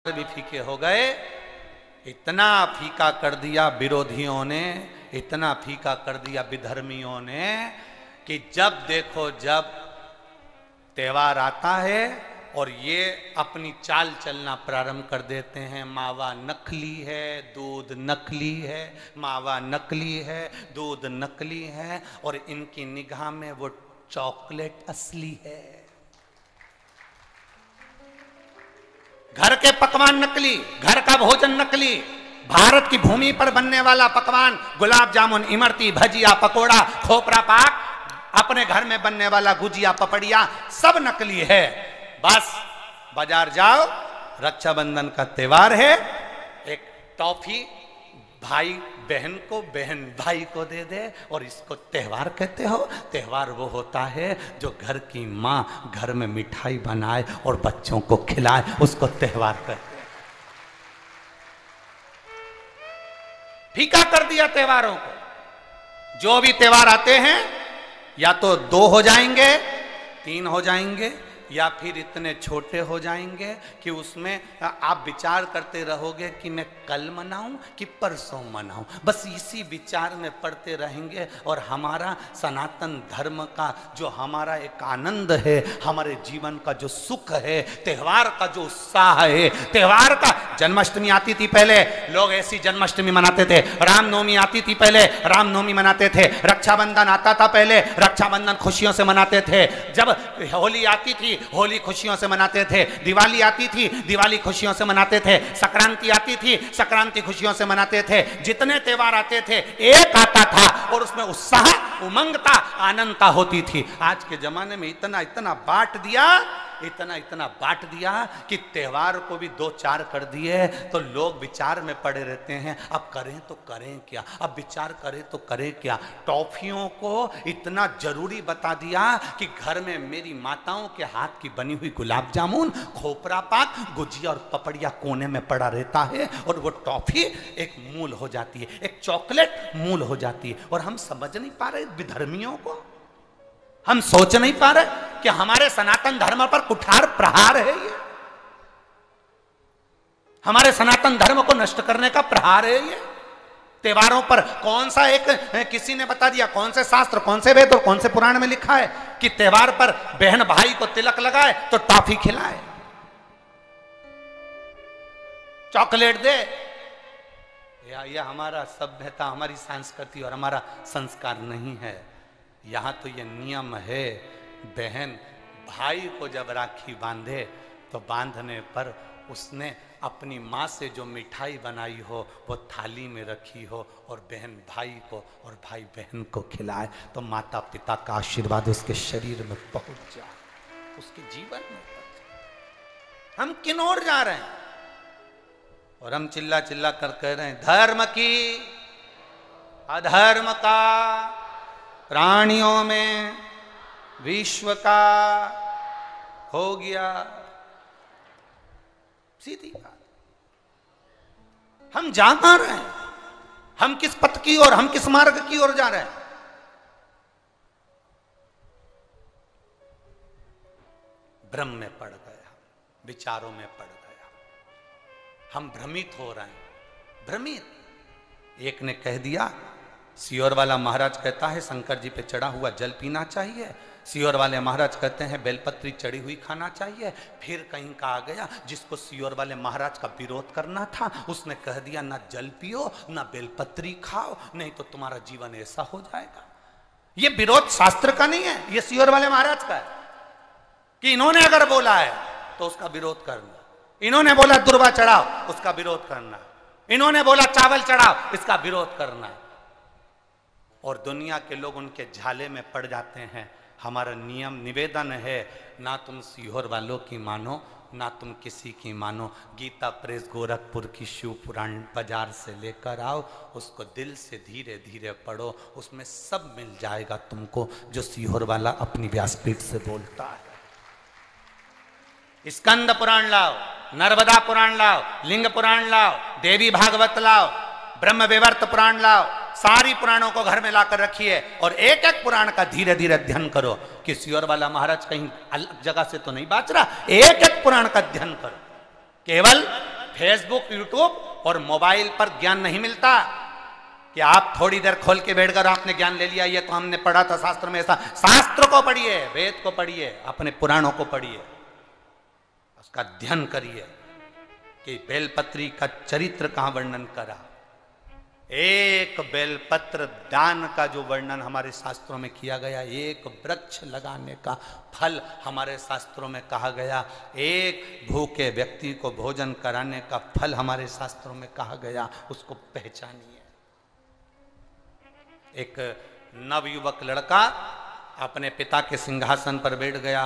भी फीके हो गए। इतना फीका कर दिया विरोधियों ने, इतना फीका कर दिया विधर्मियों ने कि जब देखो जब त्योहार आता है और ये अपनी चाल चलना प्रारंभ कर देते हैं। मावा नकली है, दूध नकली है, मावा नकली है, दूध नकली है, और इनकी निगाह में वो चॉकलेट असली है। घर के पकवान नकली, घर का भोजन नकली, भारत की भूमि पर बनने वाला पकवान गुलाब जामुन, इमरती, भजिया, पकोड़ा, खोपरा पाक, अपने घर में बनने वाला गुजिया, पपड़िया, सब नकली है। बस बाजार जाओ, रक्षाबंधन का त्योहार है, एक टॉफी भाई बहन को, बहन भाई को दे दे, और इसको त्योहार कहते हो। त्योहार वो होता है जो घर की माँ घर में मिठाई बनाए और बच्चों को खिलाए, उसको त्योहार कहते हैं। फीका कर दिया त्योहारों को। जो भी त्योहार आते हैं या तो 2 हो जाएंगे, 3 हो जाएंगे, या फिर इतने छोटे हो जाएंगे कि उसमें आप विचार करते रहोगे कि मैं कल मनाऊं कि परसों मनाऊं। बस इसी विचार में पड़ते रहेंगे। और हमारा सनातन धर्म का जो हमारा एक आनंद है, हमारे जीवन का जो सुख है, त्योहार का जो उत्साह है, त्योहार का, जन्माष्टमी आती थी पहले लोग ऐसी जन्माष्टमी मनाते थे, रामनवमी आती थी पहले रामनवमी मनाते थे, रक्षाबंधन आता था पहले रक्षाबंधन खुशियों से मनाते थे, जब होली आती थी होली खुशियों से मनाते थे, दिवाली आती थी दिवाली खुशियों से मनाते थे, संक्रांति आती थी संक्रांति खुशियों से मनाते थे। जितने त्योहार आते थे एक आता था और उसमें उत्साह, उमंगता, आनंदता होती थी। आज के जमाने में इतना इतना बांट दिया, इतना इतना बांट दिया कि त्योहार को भी 2-4 कर दिए तो लोग विचार में पड़े रहते हैं। अब करें तो करें क्या, अब विचार करें तो करें क्या। टॉफियों को इतना जरूरी बता दिया कि घर में मेरी माताओं के हाथ की बनी हुई गुलाब जामुन, खोपरा पाक, गुजिया और पपड़िया कोने में पड़ा रहता है, और वो टॉफी एक मूल हो जाती है, एक चॉकलेट मूल हो जाती है। और हम समझ नहीं पा रहे विधर्मियों को, हम सोच नहीं पा रहे कि हमारे सनातन धर्म पर कुठार प्रहार है ये, हमारे सनातन धर्म को नष्ट करने का प्रहार है ये। त्योहारों पर कौन सा एक, किसी ने बता दिया कौन से शास्त्र, कौन से वेद और कौन से पुराण में लिखा है कि त्योहार पर बहन भाई को तिलक लगाए तो टॉफी खिलाए, चॉकलेट दे। यह हमारा सभ्यता, हमारी संस्कृति और हमारा संस्कार नहीं है। यहां तो यह नियम है, बहन भाई को जब राखी बांधे तो बांधने पर उसने अपनी माँ से जो मिठाई बनाई हो वो थाली में रखी हो और बहन भाई को और भाई बहन को खिलाए, तो माता पिता का आशीर्वाद उसके शरीर में पहुंच जाए, उसके जीवन में पहुंच जाए। हम किन ओर जा रहे हैं? और हम चिल्ला चिल्ला कर कह रहे हैं धर्म की अधर्म का, प्राणियों में विश्व का हो गया। सीधी बात। हम जा कहां रहे हैं? हम किस पथ की ओर, हम किस मार्ग की ओर जा रहे हैं? भ्रम में पड़ गया, विचारों में पड़ गया, हम भ्रमित हो रहे हैं, भ्रमित। एक ने कह दिया, सियोर वाला महाराज कहता है शंकर जी पे चढ़ा हुआ जल पीना चाहिए, सियोर वाले महाराज कहते हैं बेलपत्री चढ़ी हुई खाना चाहिए। फिर कहीं का आ गया जिसको सियोर वाले महाराज का विरोध करना था, उसने कह दिया ना जल पियो ना बेलपत्री खाओ, नहीं तो तुम्हारा जीवन ऐसा हो जाएगा। ये विरोध शास्त्र का नहीं है, ये सियोर वाले महाराज का है कि इन्होंने अगर बोला है तो उसका विरोध करना, इन्होंने बोला दुर्वा चढ़ाओ उसका विरोध करना, इन्होंने बोला चावल चढ़ाओ इसका विरोध करना। और दुनिया के लोग उनके झाले में पड़ जाते हैं। हमारा नियम निवेदन है, ना तुम सीहोर वालों की मानो ना तुम किसी की मानो। गीता प्रेस गोरखपुर की शिव पुराण बाजार से लेकर आओ, उसको दिल से धीरे धीरे पढ़ो, उसमें सब मिल जाएगा तुमको जो सीहोर वाला अपनी व्यासपीठ से बोलता है। स्कंद पुराण लाओ, नर्मदा पुराण लाओ, लिंग पुराण लाओ, देवी भागवत लाओ, ब्रह्म विवर्त पुराण लाओ, सारी पुराणों को घर में लाकर रखिए और एक एक पुराण का धीरे धीरे अध्ययन करो कि सियोर वाला महाराज कहीं अलग जगह से तो नहीं बाच रहा। एक एक पुराण का अध्ययन करो, केवल फेसबुक, यूट्यूब और मोबाइल पर ज्ञान नहीं मिलता कि आप थोड़ी देर खोल के बैठकर आपने ज्ञान ले लिया, ये तो हमने पढ़ा था शास्त्र में ऐसा। शास्त्र को पढ़िए, वेद को पढ़िए, अपने पुराणों को पढ़िए, उसका अध्ययन करिए कि बेलपत्री का चरित्र कहां वर्णन करा। एक बेलपत्र दान का जो वर्णन हमारे शास्त्रों में किया गया, एक वृक्ष लगाने का फल हमारे शास्त्रों में कहा गया, एक भूखे व्यक्ति को भोजन कराने का फल हमारे शास्त्रों में कहा गया, उसको पहचानिए। एक नवयुवक लड़का अपने पिता के सिंहासन पर बैठ गया,